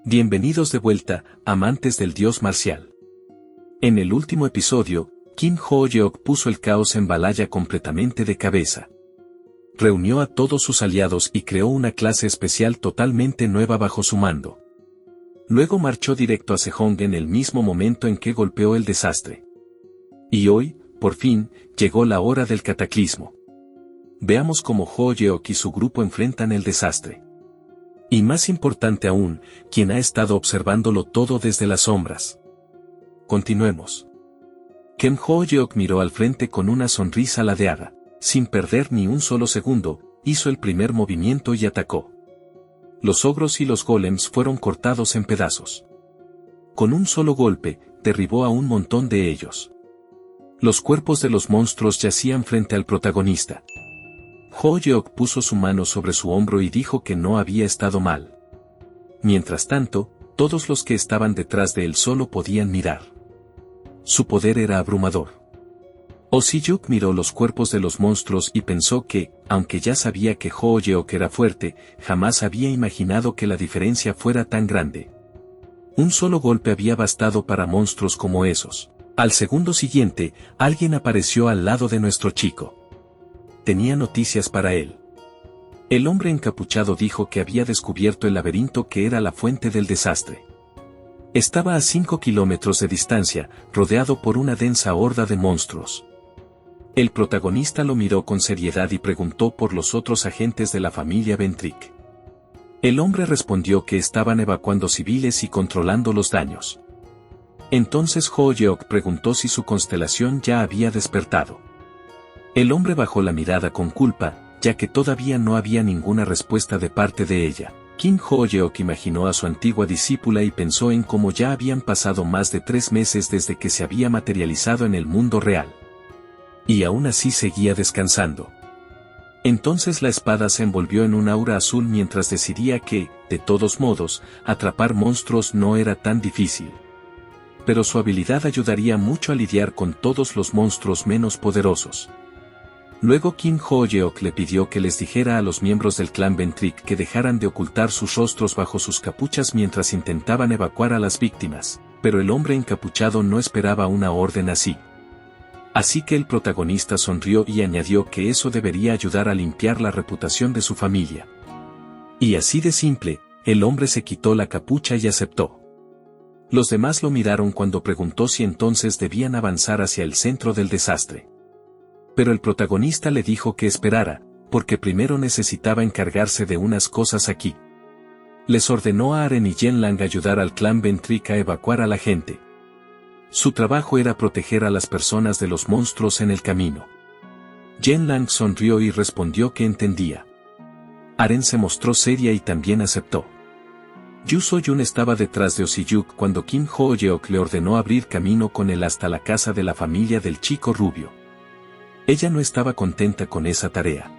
Bienvenidos de vuelta, amantes del dios marcial. En el último episodio, Kim Ho-yeok puso el caos en Valhalla completamente de cabeza. Reunió a todos sus aliados y creó una clase especial totalmente nueva bajo su mando. Luego marchó directo a Sejong en el mismo momento en que golpeó el desastre. Y hoy, por fin, llegó la hora del cataclismo. Veamos cómo Ho-yeok y su grupo enfrentan el desastre. Y más importante aún, quien ha estado observándolo todo desde las sombras. Continuemos. Kim Ho-yeok miró al frente con una sonrisa ladeada. Sin perder ni un solo segundo, hizo el primer movimiento y atacó. Los ogros y los golems fueron cortados en pedazos. Con un solo golpe, derribó a un montón de ellos. Los cuerpos de los monstruos yacían frente al protagonista. Ho-yeok puso su mano sobre su hombro y dijo que no había estado mal. Mientras tanto, todos los que estaban detrás de él solo podían mirar. Su poder era abrumador. Oh-si-yuk miró los cuerpos de los monstruos y pensó que, aunque ya sabía que Ho-yeok era fuerte, jamás había imaginado que la diferencia fuera tan grande. Un solo golpe había bastado para monstruos como esos. Al segundo siguiente, alguien apareció al lado de nuestro chico. Tenía noticias para él. El hombre encapuchado dijo que había descubierto el laberinto que era la fuente del desastre. Estaba a 5 kilómetros de distancia, rodeado por una densa horda de monstruos. El protagonista lo miró con seriedad y preguntó por los otros agentes de la familia Ventric. El hombre respondió que estaban evacuando civiles y controlando los daños. Entonces Ho-yeok preguntó si su constelación ya había despertado. El hombre bajó la mirada con culpa, ya que todavía no había ninguna respuesta de parte de ella. Kim Ho-yeok imaginó a su antigua discípula y pensó en cómo ya habían pasado más de 3 meses desde que se había materializado en el mundo real. Y aún así seguía descansando. Entonces la espada se envolvió en un aura azul mientras decidía que, de todos modos, atrapar monstruos no era tan difícil. Pero su habilidad ayudaría mucho a lidiar con todos los monstruos menos poderosos. Luego Kim Ho-yeok le pidió que les dijera a los miembros del clan Ventric que dejaran de ocultar sus rostros bajo sus capuchas mientras intentaban evacuar a las víctimas, pero el hombre encapuchado no esperaba una orden así. Así que el protagonista sonrió y añadió que eso debería ayudar a limpiar la reputación de su familia. Y así de simple, el hombre se quitó la capucha y aceptó. Los demás lo miraron cuando preguntó si entonces debían avanzar hacia el centro del desastre. Pero el protagonista le dijo que esperara, porque primero necesitaba encargarse de unas cosas aquí. Les ordenó a Aren y Yen-lang ayudar al clan Ventric a evacuar a la gente. Su trabajo era proteger a las personas de los monstruos en el camino. Yen-lang sonrió y respondió que entendía. Aren se mostró seria y también aceptó. Yu So-yun estaba detrás de Oh-si-yuk cuando Kim Ho-yeok le ordenó abrir camino con él hasta la casa de la familia del chico rubio. Ella no estaba contenta con esa tarea.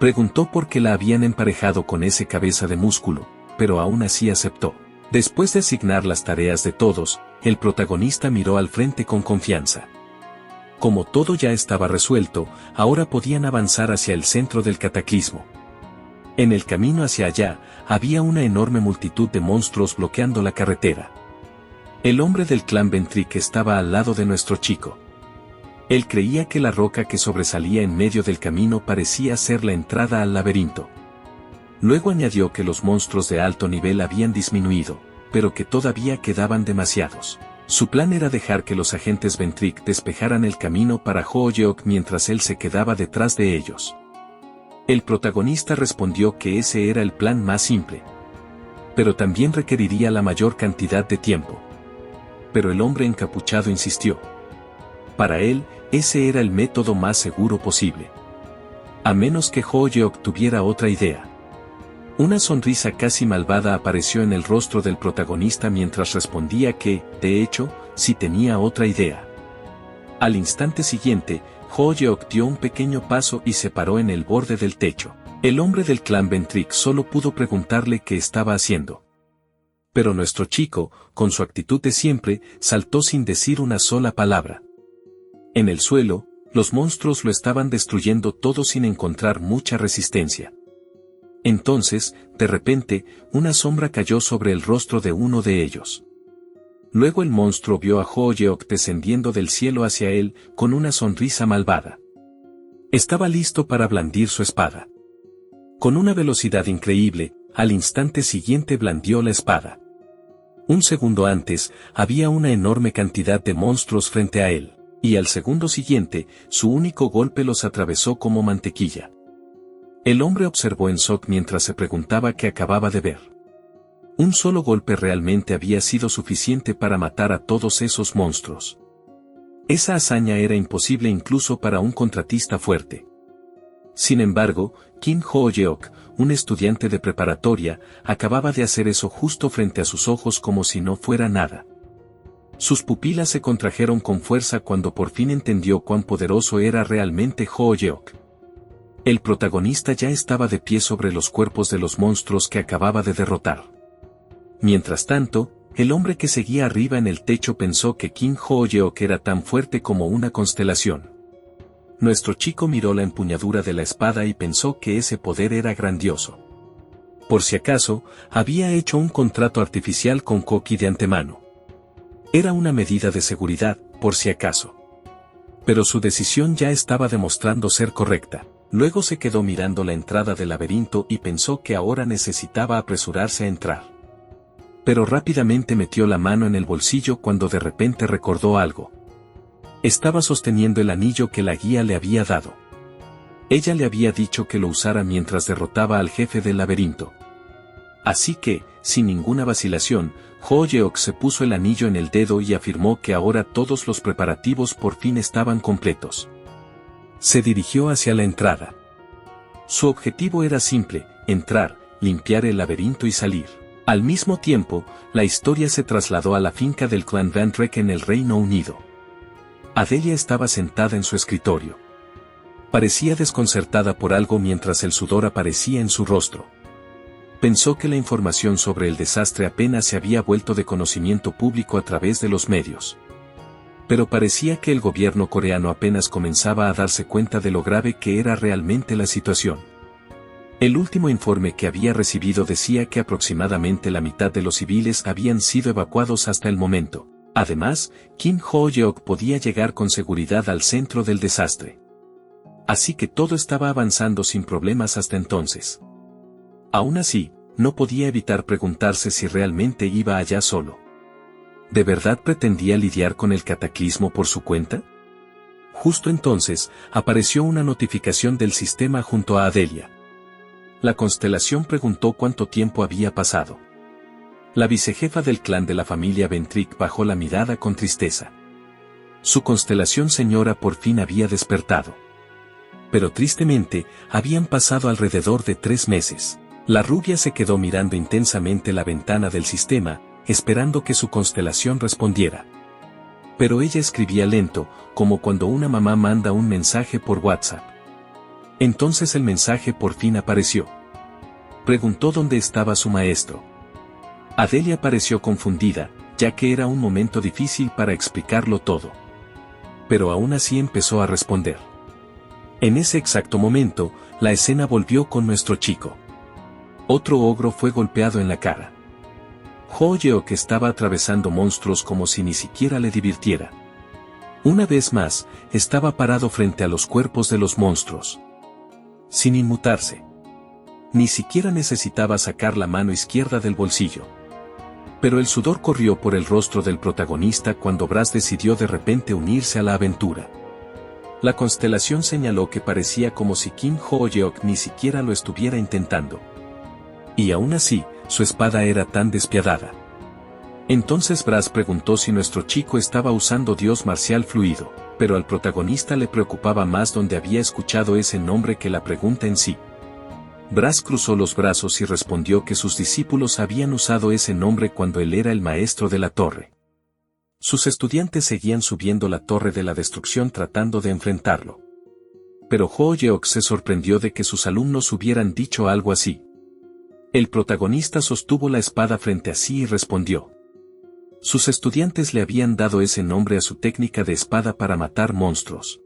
Preguntó por qué la habían emparejado con ese cabeza de músculo, pero aún así aceptó. Después de asignar las tareas de todos, el protagonista miró al frente con confianza. Como todo ya estaba resuelto, ahora podían avanzar hacia el centro del cataclismo. En el camino hacia allá, había una enorme multitud de monstruos bloqueando la carretera. El hombre del clan Ventric estaba al lado de nuestro chico. Él creía que la roca que sobresalía en medio del camino parecía ser la entrada al laberinto. Luego añadió que los monstruos de alto nivel habían disminuido, pero que todavía quedaban demasiados. Su plan era dejar que los agentes Ventric despejaran el camino para Ho-yeok mientras él se quedaba detrás de ellos. El protagonista respondió que ese era el plan más simple. Pero también requeriría la mayor cantidad de tiempo. Pero el hombre encapuchado insistió. Para él, ese era el método más seguro posible. A menos que Ho-yeok tuviera otra idea. Una sonrisa casi malvada apareció en el rostro del protagonista mientras respondía que, de hecho, sí tenía otra idea. Al instante siguiente, Ho-yeok dio un pequeño paso y se paró en el borde del techo. El hombre del clan Ventric solo pudo preguntarle qué estaba haciendo. Pero nuestro chico, con su actitud de siempre, saltó sin decir una sola palabra. En el suelo, los monstruos lo estaban destruyendo todo sin encontrar mucha resistencia. Entonces, de repente, una sombra cayó sobre el rostro de uno de ellos. Luego el monstruo vio a Ho-Yeok descendiendo del cielo hacia él, con una sonrisa malvada. Estaba listo para blandir su espada. Con una velocidad increíble, al instante siguiente blandió la espada. Un segundo antes, había una enorme cantidad de monstruos frente a él, y al segundo siguiente, su único golpe los atravesó como mantequilla. El hombre observó en shock mientras se preguntaba qué acababa de ver. Un solo golpe realmente había sido suficiente para matar a todos esos monstruos. Esa hazaña era imposible incluso para un contratista fuerte. Sin embargo, Kim Ho-Yeok, un estudiante de preparatoria, acababa de hacer eso justo frente a sus ojos como si no fuera nada. Sus pupilas se contrajeron con fuerza cuando por fin entendió cuán poderoso era realmente Ho-Yeok. El protagonista ya estaba de pie sobre los cuerpos de los monstruos que acababa de derrotar. Mientras tanto, el hombre que seguía arriba en el techo pensó que Kim Ho-Yeok era tan fuerte como una constelación. Nuestro chico miró la empuñadura de la espada y pensó que ese poder era grandioso. Por si acaso, había hecho un contrato artificial con Koki de antemano. Era una medida de seguridad, por si acaso. Pero su decisión ya estaba demostrando ser correcta. Luego se quedó mirando la entrada del laberinto y pensó que ahora necesitaba apresurarse a entrar. Pero rápidamente metió la mano en el bolsillo cuando de repente recordó algo. Estaba sosteniendo el anillo que la guía le había dado. Ella le había dicho que lo usara mientras derrotaba al jefe del laberinto. Así que, sin ninguna vacilación, Ho-Yeok se puso el anillo en el dedo y afirmó que ahora todos los preparativos por fin estaban completos. Se dirigió hacia la entrada. Su objetivo era simple: entrar, limpiar el laberinto y salir. Al mismo tiempo, la historia se trasladó a la finca del clan Van Trek en el Reino Unido. Adelia estaba sentada en su escritorio. Parecía desconcertada por algo mientras el sudor aparecía en su rostro. Pensó que la información sobre el desastre apenas se había vuelto de conocimiento público a través de los medios. Pero parecía que el gobierno coreano apenas comenzaba a darse cuenta de lo grave que era realmente la situación. El último informe que había recibido decía que aproximadamente la mitad de los civiles habían sido evacuados hasta el momento. Además, Kim Ho-Yeok podía llegar con seguridad al centro del desastre. Así que todo estaba avanzando sin problemas hasta entonces. Aún así, no podía evitar preguntarse si realmente iba allá solo. ¿De verdad pretendía lidiar con el cataclismo por su cuenta? Justo entonces, apareció una notificación del sistema junto a Adelia. La constelación preguntó cuánto tiempo había pasado. La vicejefa del clan de la familia Ventric bajó la mirada con tristeza. Su constelación señora por fin había despertado. Pero tristemente, habían pasado alrededor de 3 meses. La rubia se quedó mirando intensamente la ventana del sistema, esperando que su constelación respondiera. Pero ella escribía lento, como cuando una mamá manda un mensaje por WhatsApp. Entonces el mensaje por fin apareció. Preguntó dónde estaba su maestro. Adelia pareció confundida, ya que era un momento difícil para explicarlo todo. Pero aún así empezó a responder. En ese exacto momento, la escena volvió con nuestro chico. Otro ogro fue golpeado en la cara. Ho-Yeok estaba atravesando monstruos como si ni siquiera le divirtiera. Una vez más, estaba parado frente a los cuerpos de los monstruos. Sin inmutarse. Ni siquiera necesitaba sacar la mano izquierda del bolsillo. Pero el sudor corrió por el rostro del protagonista cuando Brass decidió de repente unirse a la aventura. La constelación señaló que parecía como si Kim Ho-Yeok ni siquiera lo estuviera intentando. Y aún así, su espada era tan despiadada. Entonces Brass preguntó si nuestro chico estaba usando Dios marcial fluido, pero al protagonista le preocupaba más donde había escuchado ese nombre que la pregunta en sí. Brass cruzó los brazos y respondió que sus discípulos habían usado ese nombre cuando él era el maestro de la torre. Sus estudiantes seguían subiendo la torre de la destrucción tratando de enfrentarlo. Pero Ho-Yeok se sorprendió de que sus alumnos hubieran dicho algo así. El protagonista sostuvo la espada frente a sí y respondió. Sus estudiantes le habían dado ese nombre a su técnica de espada para matar monstruos.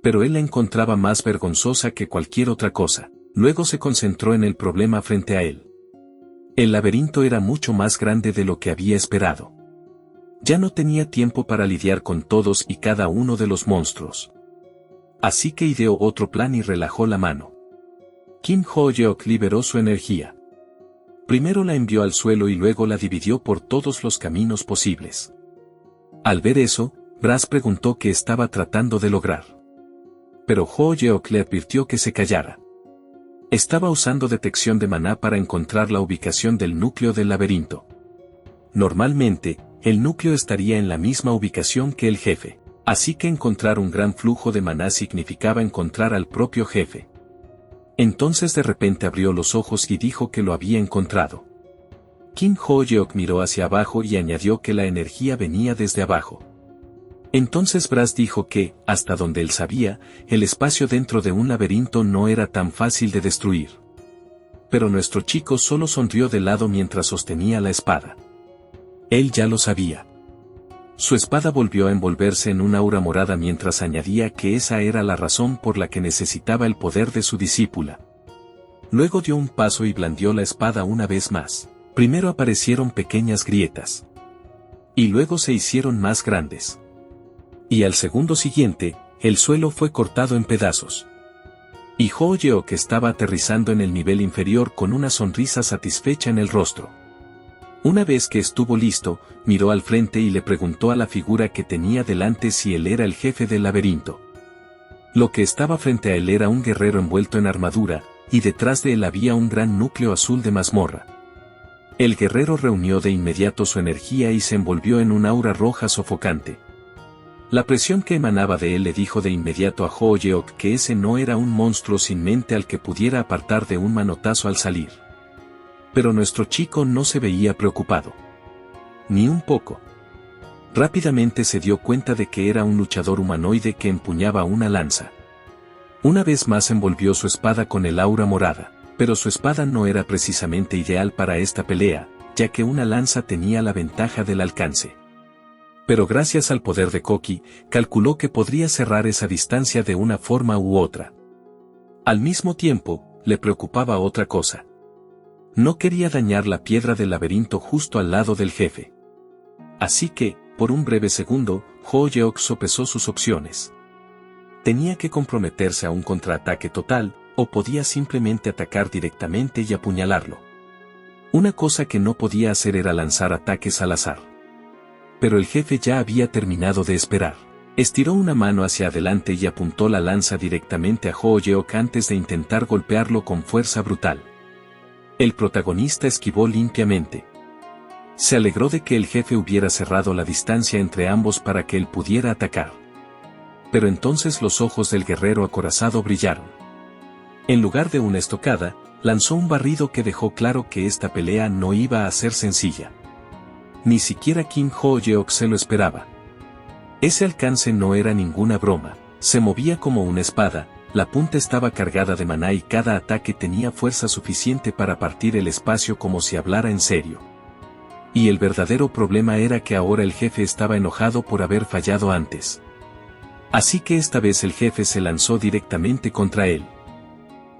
Pero él la encontraba más vergonzosa que cualquier otra cosa. Luego se concentró en el problema frente a él. El laberinto era mucho más grande de lo que había esperado. Ya no tenía tiempo para lidiar con todos y cada uno de los monstruos. Así que ideó otro plan y relajó la mano. Kim Ho-yeok liberó su energía. Primero la envió al suelo y luego la dividió por todos los caminos posibles. Al ver eso, Brass preguntó qué estaba tratando de lograr. Pero Ho-yeok le advirtió que se callara. Estaba usando detección de maná para encontrar la ubicación del núcleo del laberinto. Normalmente, el núcleo estaría en la misma ubicación que el jefe, así que encontrar un gran flujo de maná significaba encontrar al propio jefe. Entonces de repente abrió los ojos y dijo que lo había encontrado. Kim Ho-yeok miró hacia abajo y añadió que la energía venía desde abajo. Entonces Brass dijo que, hasta donde él sabía, el espacio dentro de un laberinto no era tan fácil de destruir. Pero nuestro chico solo sonrió de lado mientras sostenía la espada. Él ya lo sabía. Su espada volvió a envolverse en un aura morada mientras añadía que esa era la razón por la que necesitaba el poder de su discípula. Luego dio un paso y blandió la espada una vez más. Primero aparecieron pequeñas grietas. Y luego se hicieron más grandes. Y al segundo siguiente, el suelo fue cortado en pedazos. Y Ho-yeok estaba aterrizando en el nivel inferior con una sonrisa satisfecha en el rostro. Una vez que estuvo listo, miró al frente y le preguntó a la figura que tenía delante si él era el jefe del laberinto. Lo que estaba frente a él era un guerrero envuelto en armadura, y detrás de él había un gran núcleo azul de mazmorra. El guerrero reunió de inmediato su energía y se envolvió en un aura roja sofocante. La presión que emanaba de él le dijo de inmediato a Ho-yeok que ese no era un monstruo sin mente al que pudiera apartar de un manotazo al salir. Pero nuestro chico no se veía preocupado. Ni un poco. Rápidamente se dio cuenta de que era un luchador humanoide que empuñaba una lanza. Una vez más envolvió su espada con el aura morada, pero su espada no era precisamente ideal para esta pelea, ya que una lanza tenía la ventaja del alcance. Pero gracias al poder de Koki, calculó que podría cerrar esa distancia de una forma u otra. Al mismo tiempo, le preocupaba otra cosa. No quería dañar la piedra del laberinto justo al lado del jefe. Así que, por un breve segundo, Ho-yeok sopesó sus opciones. Tenía que comprometerse a un contraataque total, o podía simplemente atacar directamente y apuñalarlo. Una cosa que no podía hacer era lanzar ataques al azar. Pero el jefe ya había terminado de esperar. Estiró una mano hacia adelante y apuntó la lanza directamente a Ho-yeok antes de intentar golpearlo con fuerza brutal. El protagonista esquivó limpiamente. Se alegró de que el jefe hubiera cerrado la distancia entre ambos para que él pudiera atacar. Pero entonces los ojos del guerrero acorazado brillaron. En lugar de una estocada, lanzó un barrido que dejó claro que esta pelea no iba a ser sencilla. Ni siquiera Kim Ho-yeok se lo esperaba. Ese alcance no era ninguna broma, se movía como una espada, la punta estaba cargada de maná y cada ataque tenía fuerza suficiente para partir el espacio como si hablara en serio. Y el verdadero problema era que ahora el jefe estaba enojado por haber fallado antes. Así que esta vez el jefe se lanzó directamente contra él.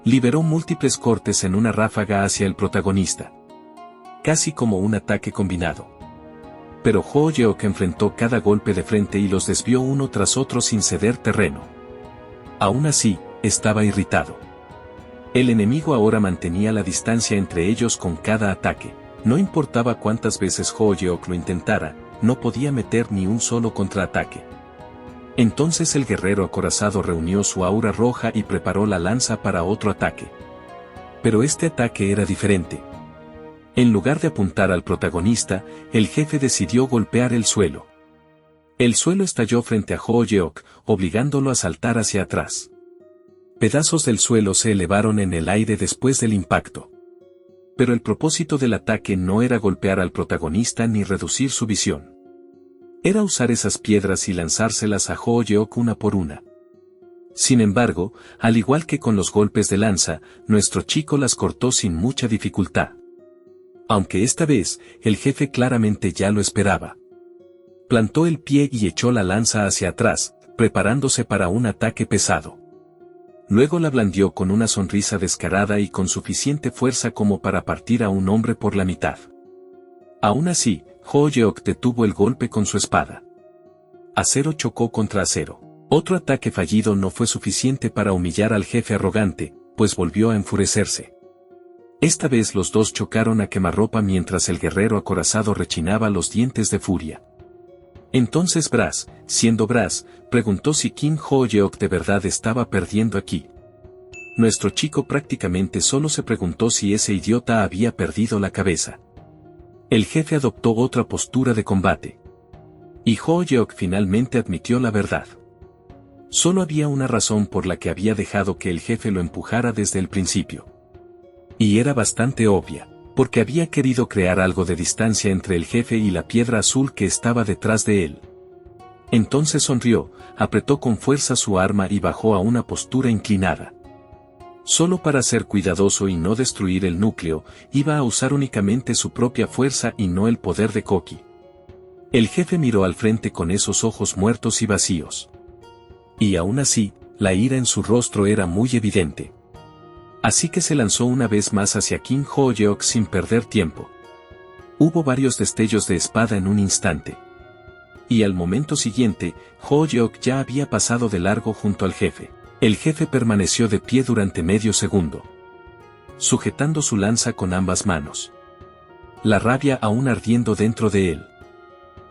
Liberó múltiples cortes en una ráfaga hacia el protagonista. Casi como un ataque combinado. Pero Ho-yeok enfrentó cada golpe de frente y los desvió uno tras otro sin ceder terreno. Aún así, estaba irritado. El enemigo ahora mantenía la distancia entre ellos con cada ataque. No importaba cuántas veces Ho-yeok lo intentara, no podía meter ni un solo contraataque. Entonces el guerrero acorazado reunió su aura roja y preparó la lanza para otro ataque. Pero este ataque era diferente. En lugar de apuntar al protagonista, el jefe decidió golpear el suelo. El suelo estalló frente a Ho-yeok, obligándolo a saltar hacia atrás. Pedazos del suelo se elevaron en el aire después del impacto. Pero el propósito del ataque no era golpear al protagonista ni reducir su visión. Era usar esas piedras y lanzárselas a Ho-yeok una por una. Sin embargo, al igual que con los golpes de lanza, nuestro chico las cortó sin mucha dificultad. Aunque esta vez, el jefe claramente ya lo esperaba. Plantó el pie y echó la lanza hacia atrás, preparándose para un ataque pesado. Luego la blandió con una sonrisa descarada y con suficiente fuerza como para partir a un hombre por la mitad. Aún así, Ho-yeok detuvo el golpe con su espada. Acero chocó contra acero. Otro ataque fallido no fue suficiente para humillar al jefe arrogante, pues volvió a enfurecerse. Esta vez los dos chocaron a quemarropa mientras el guerrero acorazado rechinaba los dientes de furia. Entonces Brass, siendo Brass, preguntó si Kim Ho-yeok de verdad estaba perdiendo aquí. Nuestro chico prácticamente solo se preguntó si ese idiota había perdido la cabeza. El jefe adoptó otra postura de combate. Y Ho-yeok finalmente admitió la verdad. Solo había una razón por la que había dejado que el jefe lo empujara desde el principio. Y era bastante obvia, porque había querido crear algo de distancia entre el jefe y la piedra azul que estaba detrás de él. Entonces sonrió, apretó con fuerza su arma y bajó a una postura inclinada. Solo para ser cuidadoso y no destruir el núcleo, iba a usar únicamente su propia fuerza y no el poder de Koki. El jefe miró al frente con esos ojos muertos y vacíos. Y aún así, la ira en su rostro era muy evidente. Así que se lanzó una vez más hacia Kim Ho-yeok sin perder tiempo. Hubo varios destellos de espada en un instante. Y al momento siguiente, Ho-yeok ya había pasado de largo junto al jefe. El jefe permaneció de pie durante medio segundo, sujetando su lanza con ambas manos. La rabia aún ardiendo dentro de él.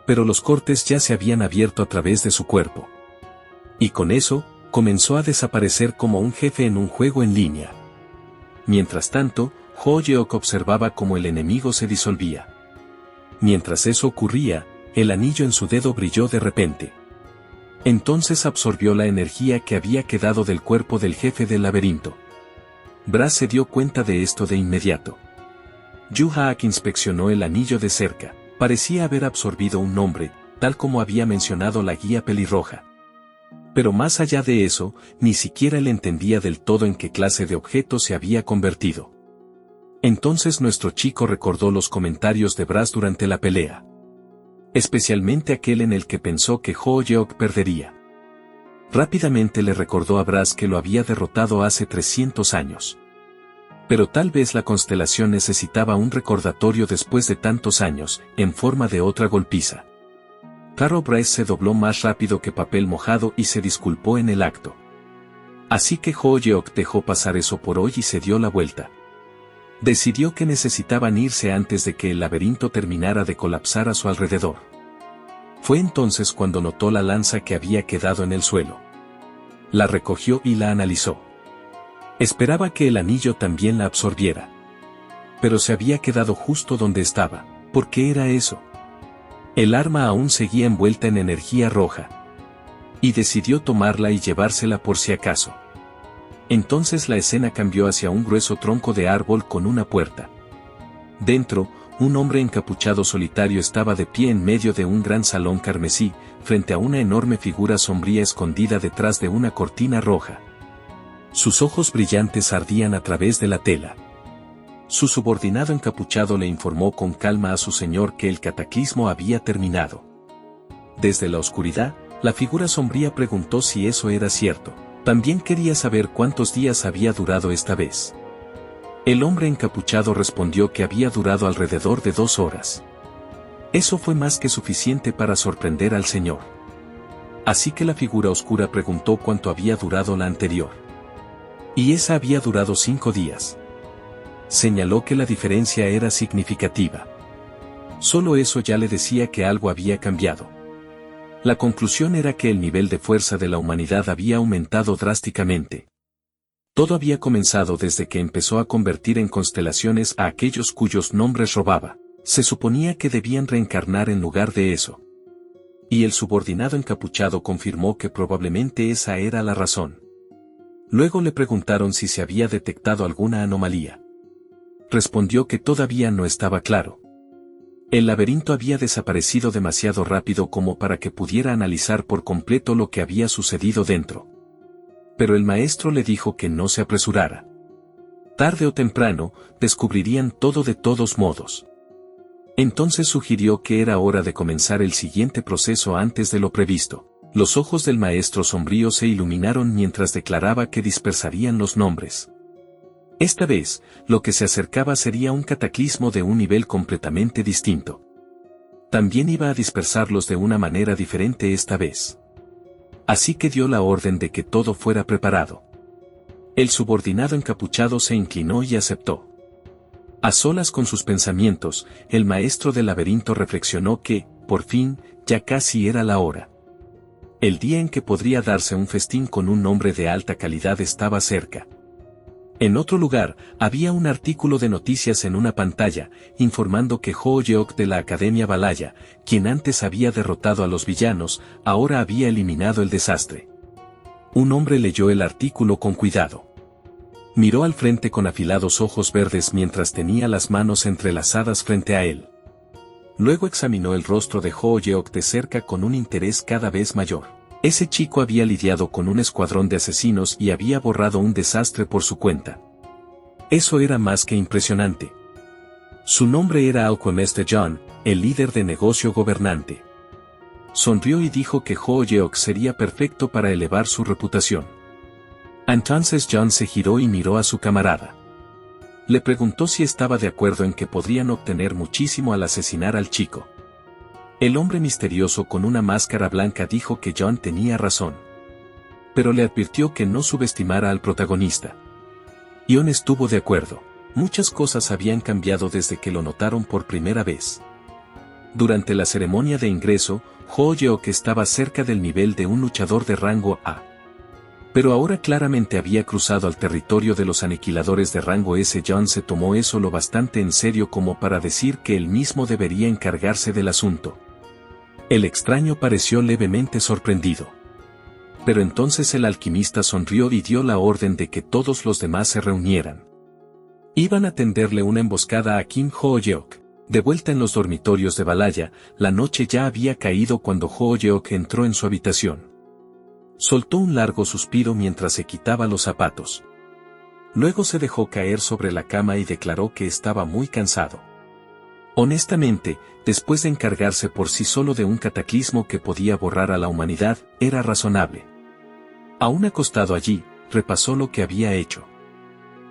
Pero los cortes ya se habían abierto a través de su cuerpo. Y con eso, comenzó a desaparecer como un jefe en un juego en línea. Mientras tanto, Ho-yeok observaba cómo el enemigo se disolvía. Mientras eso ocurría, el anillo en su dedo brilló de repente. Entonces absorbió la energía que había quedado del cuerpo del jefe del laberinto. Brass se dio cuenta de esto de inmediato. Yu-haak inspeccionó el anillo de cerca. Parecía haber absorbido un nombre, tal como había mencionado la guía pelirroja. Pero más allá de eso, ni siquiera él entendía del todo en qué clase de objeto se había convertido. Entonces nuestro chico recordó los comentarios de Brass durante la pelea. Especialmente aquel en el que pensó que Ho-yeok perdería. Rápidamente le recordó a Brass que lo había derrotado hace 300 años. Pero tal vez la constelación necesitaba un recordatorio después de tantos años, en forma de otra golpiza. Claro, Brass se dobló más rápido que papel mojado y se disculpó en el acto. Así que Ho-yeok dejó pasar eso por hoy y se dio la vuelta. Decidió que necesitaban irse antes de que el laberinto terminara de colapsar a su alrededor. Fue entonces cuando notó la lanza que había quedado en el suelo. La recogió y la analizó. Esperaba que el anillo también la absorbiera. Pero se había quedado justo donde estaba. ¿Por qué era eso? El arma aún seguía envuelta en energía roja. Y decidió tomarla y llevársela por si acaso. Entonces la escena cambió hacia un grueso tronco de árbol con una puerta. Dentro, un hombre encapuchado solitario estaba de pie en medio de un gran salón carmesí, frente a una enorme figura sombría escondida detrás de una cortina roja. Sus ojos brillantes ardían a través de la tela. Su subordinado encapuchado le informó con calma a su señor que el cataclismo había terminado. Desde la oscuridad, la figura sombría preguntó si eso era cierto. También quería saber cuántos días había durado esta vez. El hombre encapuchado respondió que había durado alrededor de 2 horas. Eso fue más que suficiente para sorprender al señor. Así que la figura oscura preguntó cuánto había durado la anterior. Y esa había durado 5 días. Señaló que la diferencia era significativa. Solo eso ya le decía que algo había cambiado. La conclusión era que el nivel de fuerza de la humanidad había aumentado drásticamente. Todo había comenzado desde que empezó a convertir en constelaciones a aquellos cuyos nombres robaba. Se suponía que debían reencarnar en lugar de eso. Y el subordinado encapuchado confirmó que probablemente esa era la razón. Luego le preguntaron si se había detectado alguna anomalía. Respondió que todavía no estaba claro. El laberinto había desaparecido demasiado rápido como para que pudiera analizar por completo lo que había sucedido dentro. Pero el maestro le dijo que no se apresurara. Tarde o temprano, descubrirían todo de todos modos. Entonces sugirió que era hora de comenzar el siguiente proceso antes de lo previsto. Los ojos del maestro sombrío se iluminaron mientras declaraba que dispersarían los nombres. Esta vez, lo que se acercaba sería un cataclismo de un nivel completamente distinto. También iba a dispersarlos de una manera diferente esta vez. Así que dio la orden de que todo fuera preparado. El subordinado encapuchado se inclinó y aceptó. A solas con sus pensamientos, el maestro del laberinto reflexionó que, por fin, ya casi era la hora. El día en que podría darse un festín con un nombre de alta calidad estaba cerca. En otro lugar, había un artículo de noticias en una pantalla, informando que Ho-Yeok de la Academia Valhalla, quien antes había derrotado a los villanos, ahora había eliminado el desastre. Un hombre leyó el artículo con cuidado. Miró al frente con afilados ojos verdes mientras tenía las manos entrelazadas frente a él. Luego examinó el rostro de Ho-Yeok de cerca con un interés cada vez mayor. Ese chico había lidiado con un escuadrón de asesinos y había borrado un desastre por su cuenta. Eso era más que impresionante. Su nombre era Alquemiste John, el líder de negocio gobernante. Sonrió y dijo que Ho-Yeok sería perfecto para elevar su reputación. Entonces John se giró y miró a su camarada. Le preguntó si estaba de acuerdo en que podrían obtener muchísimo al asesinar al chico. El hombre misterioso con una máscara blanca dijo que John tenía razón. Pero le advirtió que no subestimara al protagonista. John estuvo de acuerdo. Muchas cosas habían cambiado desde que lo notaron por primera vez. Durante la ceremonia de ingreso, Ho-Yeok estaba cerca del nivel de un luchador de rango A. Pero ahora claramente había cruzado al territorio de los aniquiladores de rango S. John se tomó eso lo bastante en serio como para decir que él mismo debería encargarse del asunto. El extraño pareció levemente sorprendido. Pero entonces el alquimista sonrió y dio la orden de que todos los demás se reunieran. Iban a tenderle una emboscada a Kim Ho-Yeok. De vuelta en los dormitorios de Valhalla, la noche ya había caído cuando Ho-Yeok entró en su habitación. Soltó un largo suspiro mientras se quitaba los zapatos. Luego se dejó caer sobre la cama y declaró que estaba muy cansado. Honestamente, después de encargarse por sí solo de un cataclismo que podía borrar a la humanidad, era razonable. Aún acostado allí, repasó lo que había hecho.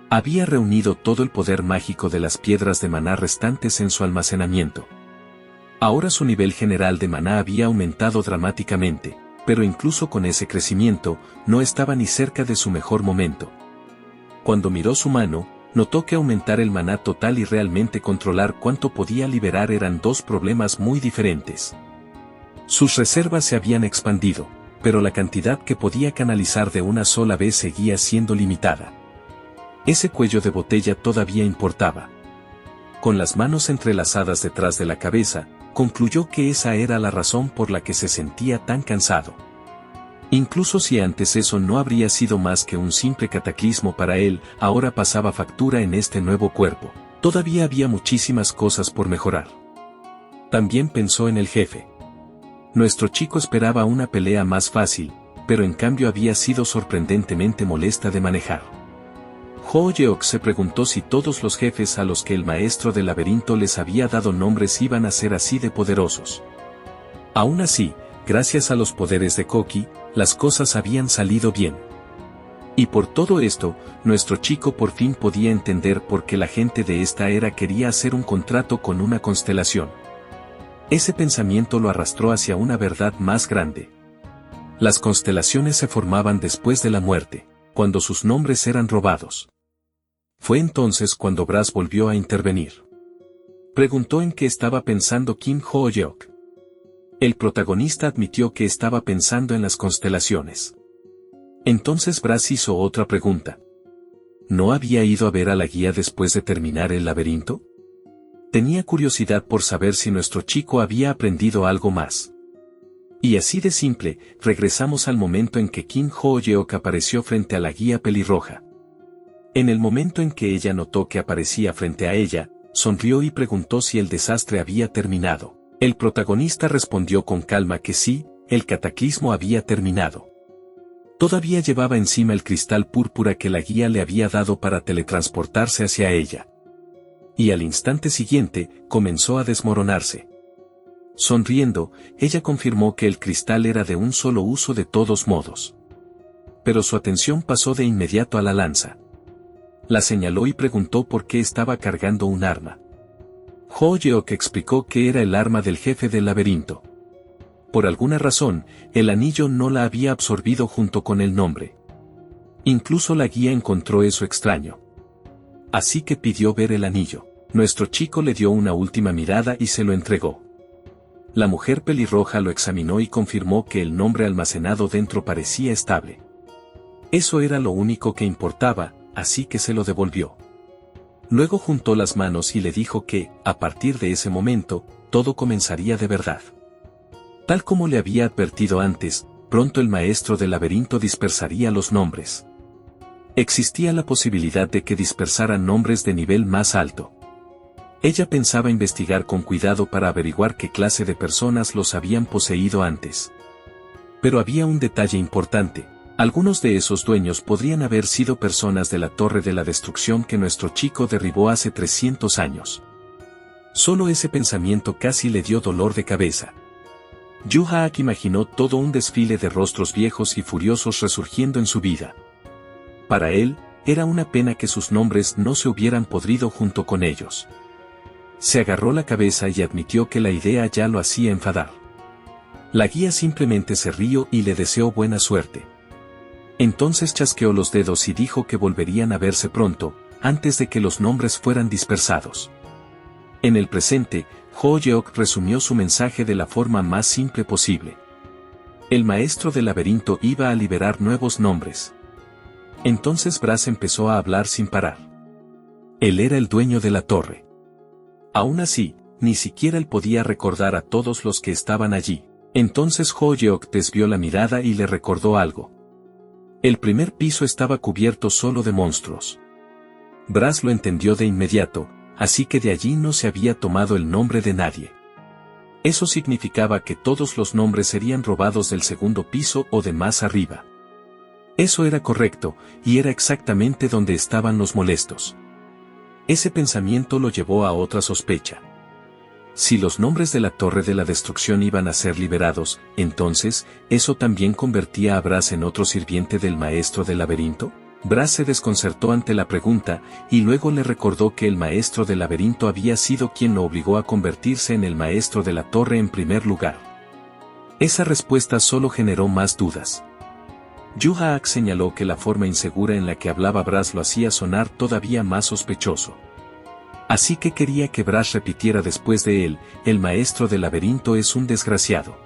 Había reunido todo el poder mágico de las piedras de maná restantes en su almacenamiento. Ahora su nivel general de maná había aumentado dramáticamente, pero incluso con ese crecimiento, no estaba ni cerca de su mejor momento. Cuando miró su mano, notó que aumentar el maná total y realmente controlar cuánto podía liberar eran dos problemas muy diferentes. Sus reservas se habían expandido, pero la cantidad que podía canalizar de una sola vez seguía siendo limitada. Ese cuello de botella todavía importaba. Con las manos entrelazadas detrás de la cabeza, concluyó que esa era la razón por la que se sentía tan cansado. Incluso si antes eso no habría sido más que un simple cataclismo para él, ahora pasaba factura en este nuevo cuerpo. Todavía había muchísimas cosas por mejorar. También pensó en el jefe. Nuestro chico esperaba una pelea más fácil, pero en cambio había sido sorprendentemente molesta de manejar. Ho-Yeok se preguntó si todos los jefes a los que el maestro del laberinto les había dado nombres iban a ser así de poderosos. Aún así, gracias a los poderes de Koki, las cosas habían salido bien. Y por todo esto, nuestro chico por fin podía entender por qué la gente de esta era quería hacer un contrato con una constelación. Ese pensamiento lo arrastró hacia una verdad más grande. Las constelaciones se formaban después de la muerte, cuando sus nombres eran robados. Fue entonces cuando Brass volvió a intervenir. Preguntó en qué estaba pensando Kim Ho-Yeok. El protagonista admitió que estaba pensando en las constelaciones. Entonces Brass hizo otra pregunta. ¿No había ido a ver a la guía después de terminar el laberinto? Tenía curiosidad por saber si nuestro chico había aprendido algo más. Y así de simple, regresamos al momento en que Kim Ho-Yeok apareció frente a la guía pelirroja. En el momento en que ella notó que aparecía frente a ella, sonrió y preguntó si el desastre había terminado. El protagonista respondió con calma que sí, el cataclismo había terminado. Todavía llevaba encima el cristal púrpura que la guía le había dado para teletransportarse hacia ella. Y al instante siguiente, comenzó a desmoronarse. Sonriendo, ella confirmó que el cristal era de un solo uso de todos modos. Pero su atención pasó de inmediato a la lanza. La señaló y preguntó por qué estaba cargando un arma. Ho-yeok explicó que era el arma del jefe del laberinto. Por alguna razón, el anillo no la había absorbido junto con el nombre. Incluso la guía encontró eso extraño. Así que pidió ver el anillo. Nuestro chico le dio una última mirada y se lo entregó. La mujer pelirroja lo examinó y confirmó que el nombre almacenado dentro parecía estable. Eso era lo único que importaba, así que se lo devolvió. Luego juntó las manos y le dijo que, a partir de ese momento, todo comenzaría de verdad. Tal como le había advertido antes, pronto el maestro del laberinto dispersaría los nombres. Existía la posibilidad de que dispersaran nombres de nivel más alto. Ella pensaba investigar con cuidado para averiguar qué clase de personas los habían poseído antes. Pero había un detalle importante. Algunos de esos dueños podrían haber sido personas de la Torre de la Destrucción que nuestro chico derribó hace 300 años. Solo ese pensamiento casi le dio dolor de cabeza. Yu-Haak imaginó todo un desfile de rostros viejos y furiosos resurgiendo en su vida. Para él, era una pena que sus nombres no se hubieran podrido junto con ellos. Se agarró la cabeza y admitió que la idea ya lo hacía enfadar. La guía simplemente se rió y le deseó buena suerte. Entonces chasqueó los dedos y dijo que volverían a verse pronto, antes de que los nombres fueran dispersados. En el presente, Ho-yeok resumió su mensaje de la forma más simple posible. El maestro del laberinto iba a liberar nuevos nombres. Entonces Brass empezó a hablar sin parar. Él era el dueño de la torre. Aún así, ni siquiera él podía recordar a todos los que estaban allí. Entonces Ho-yeok desvió la mirada y le recordó algo. El primer piso estaba cubierto solo de monstruos. Brass lo entendió de inmediato, así que de allí no se había tomado el nombre de nadie. Eso significaba que todos los nombres serían robados del segundo piso o de más arriba. Eso era correcto, y era exactamente donde estaban los molestos. Ese pensamiento lo llevó a otra sospecha. Si los nombres de la Torre de la Destrucción iban a ser liberados, entonces, ¿eso también convertía a Brass en otro sirviente del maestro del laberinto? Brass se desconcertó ante la pregunta, y luego le recordó que el maestro del laberinto había sido quien lo obligó a convertirse en el maestro de la torre en primer lugar. Esa respuesta solo generó más dudas. Yu-Haak señaló que la forma insegura en la que hablaba Brass lo hacía sonar todavía más sospechoso. Así que quería que Brass repitiera después de él, el maestro del laberinto es un desgraciado.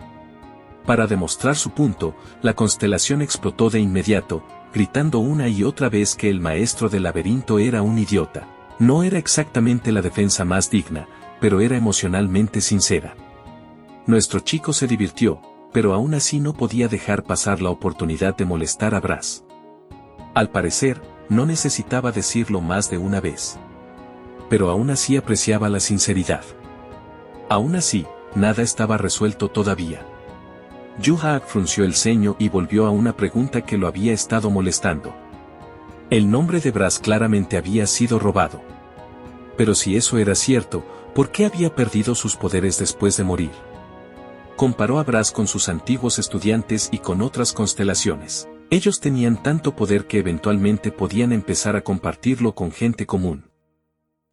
Para demostrar su punto, la constelación explotó de inmediato, gritando una y otra vez que el maestro del laberinto era un idiota. No era exactamente la defensa más digna, pero era emocionalmente sincera. Nuestro chico se divirtió, pero aún así no podía dejar pasar la oportunidad de molestar a Brass. Al parecer, no necesitaba decirlo más de una vez. Pero aún así apreciaba la sinceridad. Aún así, nada estaba resuelto todavía. Yu-Haak frunció el ceño y volvió a una pregunta que lo había estado molestando. El nombre de Brass claramente había sido robado. Pero si eso era cierto, ¿por qué había perdido sus poderes después de morir? Comparó a Brass con sus antiguos estudiantes y con otras constelaciones. Ellos tenían tanto poder que eventualmente podían empezar a compartirlo con gente común.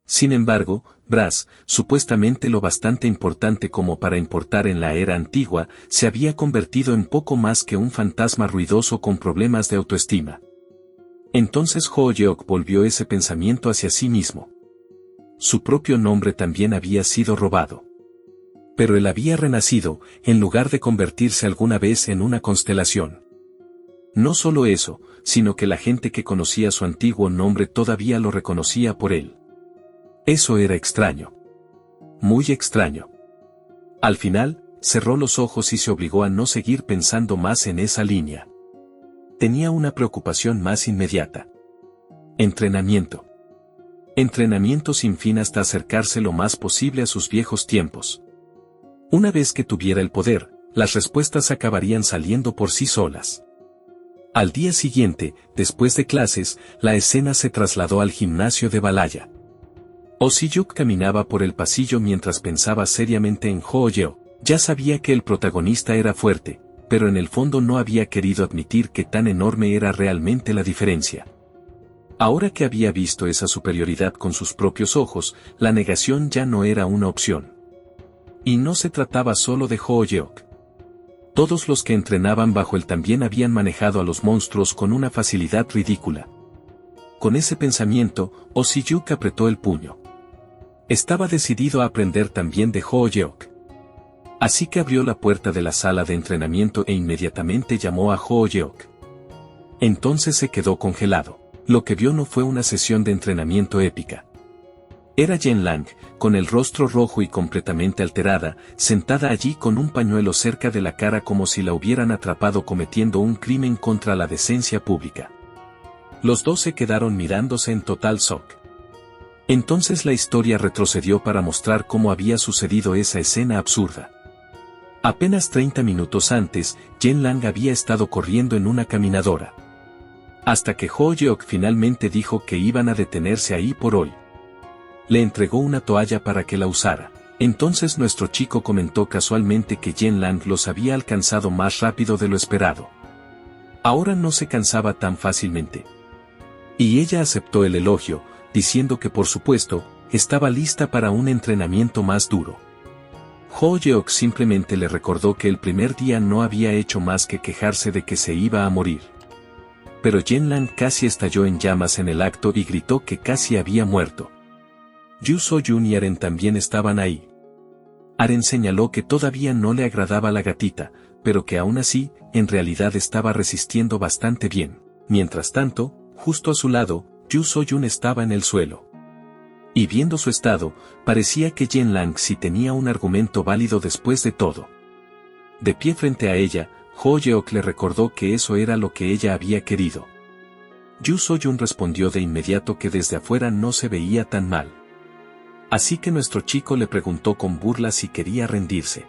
Sin embargo, Brass, supuestamente lo bastante importante como para importar en la era antigua, se había convertido en poco más que un fantasma ruidoso con problemas de autoestima. Entonces Ho-yeok volvió ese pensamiento hacia sí mismo. Su propio nombre también había sido robado. Pero él había renacido, en lugar de convertirse alguna vez en una constelación. No solo eso, sino que la gente que conocía su antiguo nombre todavía lo reconocía por él. Eso era extraño. Muy extraño. Al final, cerró los ojos y se obligó a no seguir pensando más en esa línea. Tenía una preocupación más inmediata. Entrenamiento. Entrenamiento sin fin hasta acercarse lo más posible a sus viejos tiempos. Una vez que tuviera el poder, las respuestas acabarían saliendo por sí solas. Al día siguiente, después de clases, la escena se trasladó al gimnasio de Balaya. Oh Si-Yuk caminaba por el pasillo mientras pensaba seriamente en Ho-yeok. Ya sabía que el protagonista era fuerte, pero en el fondo no había querido admitir que tan enorme era realmente la diferencia. Ahora que había visto esa superioridad con sus propios ojos, la negación ya no era una opción. Y no se trataba solo de Ho-yeok. Todos los que entrenaban bajo él también habían manejado a los monstruos con una facilidad ridícula. Con ese pensamiento, Oh Si-yuk apretó el puño. Estaba decidido a aprender también de Ho-yeok. Así que abrió la puerta de la sala de entrenamiento e inmediatamente llamó a Ho-yeok. Entonces se quedó congelado. Lo que vio no fue una sesión de entrenamiento épica. Era Jen Lang, con el rostro rojo y completamente alterada, sentada allí con un pañuelo cerca de la cara como si la hubieran atrapado cometiendo un crimen contra la decencia pública. Los dos se quedaron mirándose en total shock. Entonces la historia retrocedió para mostrar cómo había sucedido esa escena absurda. Apenas 30 minutos antes, Jen Lang había estado corriendo en una caminadora. Hasta que Ho-yeok finalmente dijo que iban a detenerse ahí por hoy. Le entregó una toalla para que la usara. Entonces nuestro chico comentó casualmente que Jen Lang los había alcanzado más rápido de lo esperado. Ahora no se cansaba tan fácilmente. Y ella aceptó el elogio, diciendo que por supuesto, estaba lista para un entrenamiento más duro. Ho-yeok simplemente le recordó que el primer día no había hecho más que quejarse de que se iba a morir. Pero Jen Lang casi estalló en llamas en el acto y gritó que casi había muerto. Yu So-yun y Aren también estaban ahí. Aren señaló que todavía no le agradaba la gatita, pero que aún así, en realidad estaba resistiendo bastante bien. Mientras tanto, justo a su lado, Yu So-yun estaba en el suelo. Y viendo su estado, parecía que Jen Lang sí tenía un argumento válido después de todo. De pie frente a ella, Ho-yeok le recordó que eso era lo que ella había querido. Yu So-yun respondió de inmediato que desde afuera no se veía tan mal. Así que nuestro chico le preguntó con burla si quería rendirse.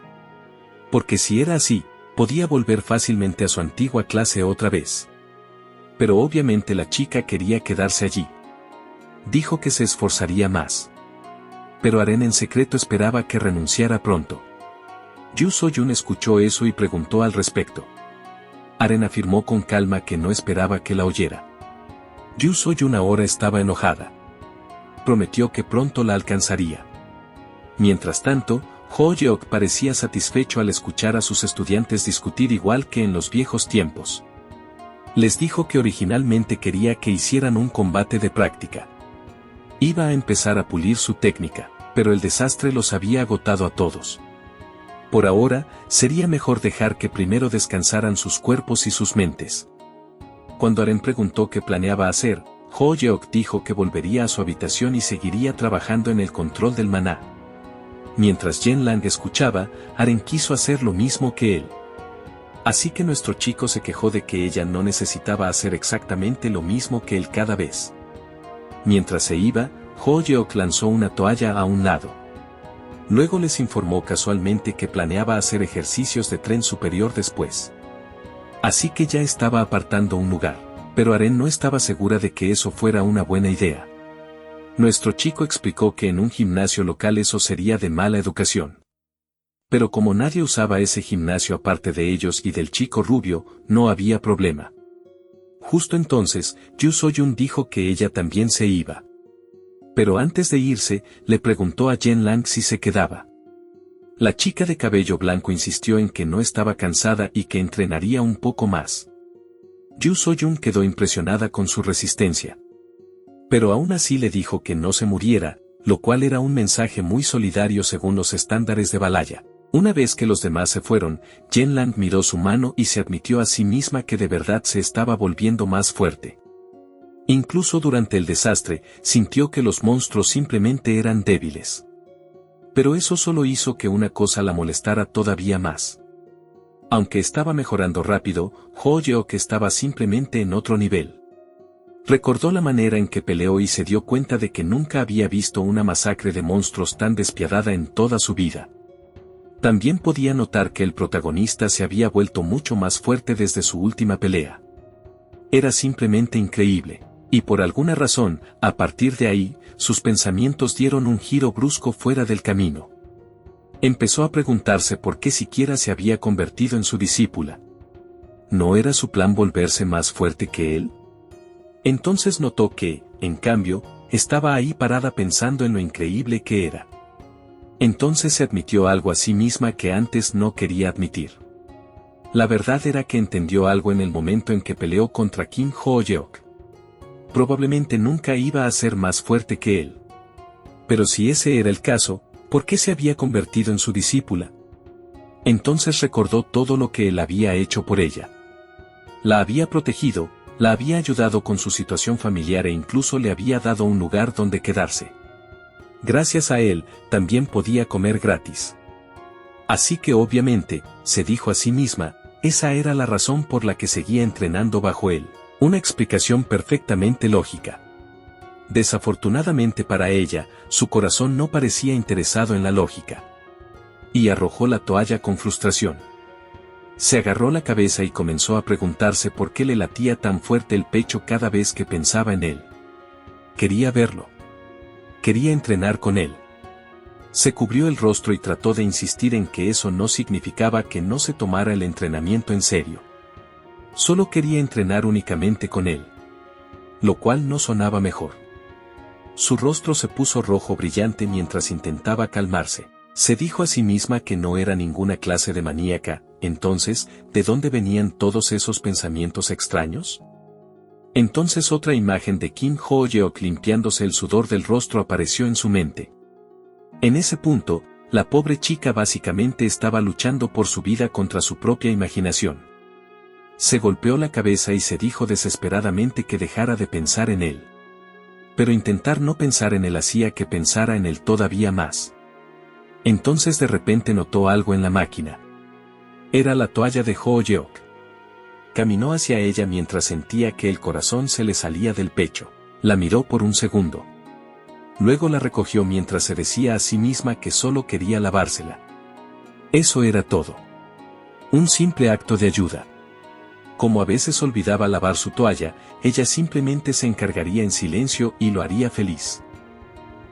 Porque si era así, podía volver fácilmente a su antigua clase otra vez. Pero obviamente la chica quería quedarse allí. Dijo que se esforzaría más. Pero Aren en secreto esperaba que renunciara pronto. Yu So-yun escuchó eso y preguntó al respecto. Aren afirmó con calma que no esperaba que la oyera. Yu So-yun ahora estaba enojada. Prometió que pronto la alcanzaría. Mientras tanto, Ho-yeok parecía satisfecho al escuchar a sus estudiantes discutir igual que en los viejos tiempos. Les dijo que originalmente quería que hicieran un combate de práctica. Iba a empezar a pulir su técnica, pero el desastre los había agotado a todos. Por ahora, sería mejor dejar que primero descansaran sus cuerpos y sus mentes. Cuando Aren preguntó qué planeaba hacer, Ho-yeok dijo que volvería a su habitación y seguiría trabajando en el control del maná. Mientras Jen Lang escuchaba, Aren quiso hacer lo mismo que él. Así que nuestro chico se quejó de que ella no necesitaba hacer exactamente lo mismo que él cada vez. Mientras se iba, Ho-yeok lanzó una toalla a un lado. Luego les informó casualmente que planeaba hacer ejercicios de tren superior después. Así que ya estaba apartando un lugar, pero Aren no estaba segura de que eso fuera una buena idea. Nuestro chico explicó que en un gimnasio local eso sería de mala educación. Pero como nadie usaba ese gimnasio aparte de ellos y del chico rubio, no había problema. Justo entonces, Yu So-yun dijo que ella también se iba. Pero antes de irse, le preguntó a Jen Lang si se quedaba. La chica de cabello blanco insistió en que no estaba cansada y que entrenaría un poco más. Yu So-yun quedó impresionada con su resistencia. Pero aún así le dijo que no se muriera, lo cual era un mensaje muy solidario según los estándares de Balaya. Una vez que los demás se fueron, Jen Lang miró su mano y se admitió a sí misma que de verdad se estaba volviendo más fuerte. Incluso durante el desastre, sintió que los monstruos simplemente eran débiles. Pero eso solo hizo que una cosa la molestara todavía más. Aunque estaba mejorando rápido, Ho-yeok estaba simplemente en otro nivel. Recordó la manera en que peleó y se dio cuenta de que nunca había visto una masacre de monstruos tan despiadada en toda su vida. También podía notar que el protagonista se había vuelto mucho más fuerte desde su última pelea. Era simplemente increíble. Y por alguna razón, a partir de ahí, sus pensamientos dieron un giro brusco fuera del camino. Empezó a preguntarse por qué siquiera se había convertido en su discípula. ¿No era su plan volverse más fuerte que él? Entonces notó que, en cambio, estaba ahí parada pensando en lo increíble que era. Entonces se admitió algo a sí misma que antes no quería admitir. La verdad era que entendió algo en el momento en que peleó contra Kim Ho-yeok. Probablemente nunca iba a ser más fuerte que él. Pero si ese era el caso, ¿por qué se había convertido en su discípula? Entonces recordó todo lo que él había hecho por ella. La había protegido, la había ayudado con su situación familiar e incluso le había dado un lugar donde quedarse. Gracias a él, también podía comer gratis. Así que obviamente, se dijo a sí misma, esa era la razón por la que seguía entrenando bajo él. Una explicación perfectamente lógica. Desafortunadamente para ella, su corazón no parecía interesado en la lógica. Y arrojó la toalla con frustración. Se agarró la cabeza y comenzó a preguntarse por qué le latía tan fuerte el pecho cada vez que pensaba en él. Quería verlo. Quería entrenar con él. Se cubrió el rostro y trató de insistir en que eso no significaba que no se tomara el entrenamiento en serio. Solo quería entrenar únicamente con él. Lo cual no sonaba mejor. Su rostro se puso rojo brillante mientras intentaba calmarse. Se dijo a sí misma que no era ninguna clase de maníaca. Entonces, ¿de dónde venían todos esos pensamientos extraños? Entonces otra imagen de Kim Ho-yeok limpiándose el sudor del rostro apareció en su mente. En ese punto, la pobre chica básicamente estaba luchando por su vida contra su propia imaginación. Se golpeó la cabeza y se dijo desesperadamente que dejara de pensar en él. Pero intentar no pensar en él hacía que pensara en él todavía más. Entonces de repente notó algo en la máquina. Era la toalla de Ho-yeok. Caminó hacia ella mientras sentía que el corazón se le salía del pecho. La miró por un segundo. Luego la recogió mientras se decía a sí misma que solo quería lavársela. Eso era todo. Un simple acto de ayuda. Como a veces olvidaba lavar su toalla, ella simplemente se encargaría en silencio y lo haría feliz.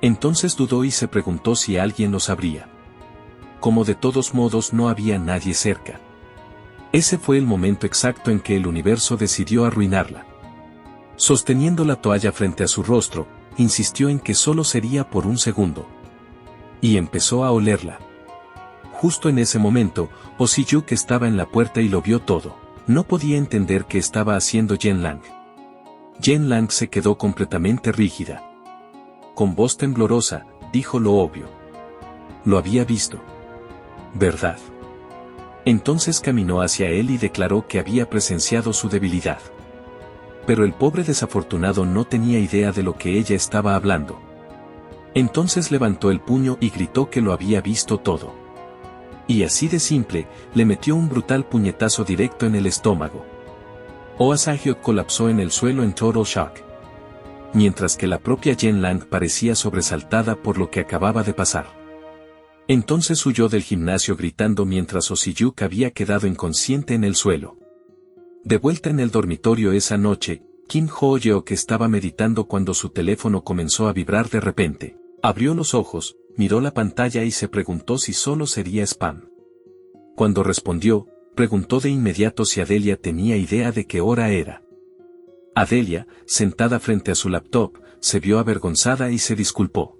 Entonces dudó y se preguntó si alguien lo sabría. Como de todos modos no había nadie cerca. Ese fue el momento exacto en que el universo decidió arruinarla. Sosteniendo la toalla frente a su rostro, insistió en que solo sería por un segundo. Y empezó a olerla. Justo en ese momento, Oh Si-yuk estaba en la puerta y lo vio todo. No podía entender qué estaba haciendo Yen Lang. Yen Lang se quedó completamente rígida. Con voz temblorosa, dijo lo obvio. Lo había visto. ¿Verdad? Entonces caminó hacia él y declaró que había presenciado su debilidad. Pero el pobre desafortunado no tenía idea de lo que ella estaba hablando. Entonces levantó el puño y gritó que lo había visto todo. Y así de simple, le metió un brutal puñetazo directo en el estómago. Oh Si-yuk colapsó en el suelo en total shock. Mientras que la propia Yen Lang parecía sobresaltada por lo que acababa de pasar. Entonces huyó del gimnasio gritando mientras Oh Si-yuk había quedado inconsciente en el suelo. De vuelta en el dormitorio esa noche, Kim Ho-yeok estaba meditando cuando su teléfono comenzó a vibrar de repente. Abrió los ojos, miró la pantalla y se preguntó si solo sería spam. Cuando respondió, preguntó de inmediato si Adelia tenía idea de qué hora era. Adelia, sentada frente a su laptop, se vio avergonzada y se disculpó.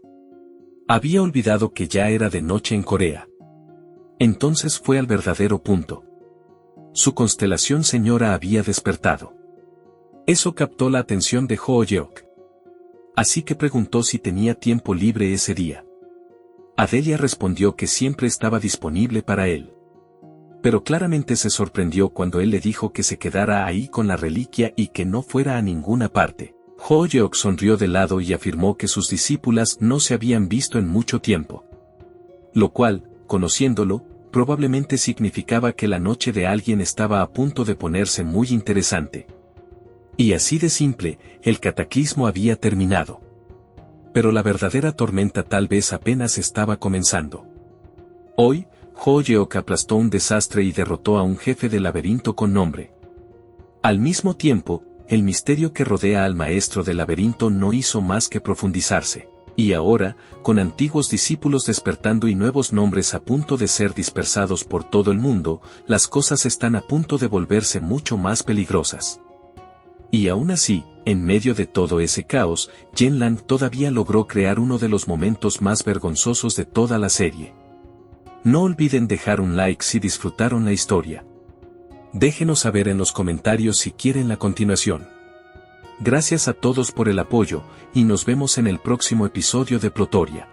Había olvidado que ya era de noche en Corea. Entonces fue al verdadero punto. Su constelación señora había despertado. Eso captó la atención de Ho-yeok. Así que preguntó si tenía tiempo libre ese día. Adelia respondió que siempre estaba disponible para él. Pero claramente se sorprendió cuando él le dijo que se quedara ahí con la reliquia y que no fuera a ninguna parte. Ho-yeok sonrió de lado y afirmó que sus discípulas no se habían visto en mucho tiempo. Lo cual, conociéndolo, probablemente significaba que la noche de alguien estaba a punto de ponerse muy interesante. Y así de simple, el cataclismo había terminado. Pero la verdadera tormenta tal vez apenas estaba comenzando. Hoy, Ho-yeok aplastó un desastre y derrotó a un jefe de laberinto con nombre. Al mismo tiempo, el misterio que rodea al maestro del laberinto no hizo más que profundizarse. Y ahora, con antiguos discípulos despertando y nuevos nombres a punto de ser dispersados por todo el mundo, las cosas están a punto de volverse mucho más peligrosas. Y aún así, en medio de todo ese caos, Jen Lang todavía logró crear uno de los momentos más vergonzosos de toda la serie. No olviden dejar un like si disfrutaron la historia. Déjenos saber en los comentarios si quieren la continuación. Gracias a todos por el apoyo, y nos vemos en el próximo episodio de Plotoria.